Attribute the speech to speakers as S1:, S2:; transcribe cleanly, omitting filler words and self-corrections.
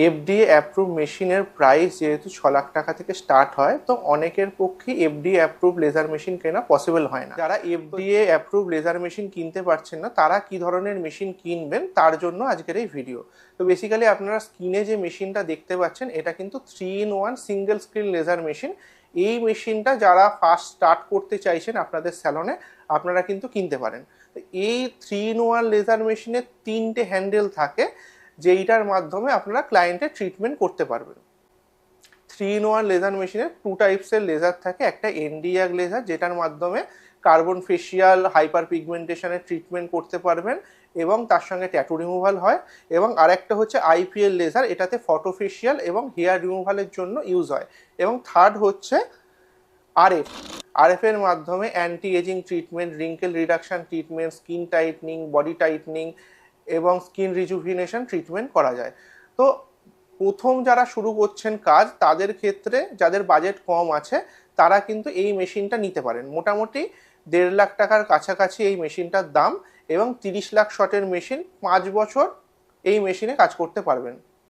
S1: FDA approve মেশিনের price যেহেতু 6 লাখ টাকা থেকে স্টার্ট হয়, তো অনেকের পক্ষে এফডিএ অ্যাপ্রুভ লেজার মেশিন কেনা পসিবল হয় না। যারা এফডিএ অ্যাপ্রুভ লেজার মেশিন কিনতে পারছেন না, তারা কি ধরনের মেশিন কিনবেন তার জন্য আজকের এই ভিডিও। তো বেসিক্যালি আপনারা স্ক্রিনে যে মেশিনটা দেখতে পাচ্ছেন, এটা কিন্তু 3-in-1 single screen laser machine. এই মেশিনটা যারা ফার্স্ট স্টার্ট করতে চাইছেন আপনাদের স্যালনে, আপনারা কিন্তু কিনতে পারেন। তো এই 3-in-1 লেজার মেশিনে 3টে হ্যান্ডেল থাকে, যেইটার মাধ্যমে আপনারা ক্লায়েন্টের ট্রিটমেন্ট করতে পারবেন। 3-in-1 লেজার মেশিনে 2 টাইপসের লেজার থাকে। একটা এনডিআর লেজার, যেটার মাধ্যমে কার্বন ফেশিয়াল হাইপার পিগমেন্টেশনের ট্রিটমেন্ট করতে পারবেন এবং তার সঙ্গে ট্যাটু রিমুভাল হয়। এবং আরেকটা হচ্ছে আইপিএল লেজার, এটাতে ফটো ফেশিয়াল এবং হেয়ার রিমুভালের জন্য ইউজ হয়। এবং থার্ড হচ্ছে আরএফ। আরএফ এর মাধ্যমে anti ageing treatment, wrinkle reduction treatment, skin tightening, body tightening এবং স্কিন রিজুভিনেশন ট্রিটমেন্ট করা যায়। তো প্রথম যারা শুরু করছেন কাজ, তাদের ক্ষেত্রে যাদের বাজেট কম আছে, তারা কিন্তু এই মেশিনটা নিতে পারেন। মোটামুটি 1.5 লাখ টাকার কাছাকাছি এই মেশিনটার দাম, এবং 30 লাখ শটের মেশিন, 5 বছর এই মেশিনে কাজ করতে পারবেন।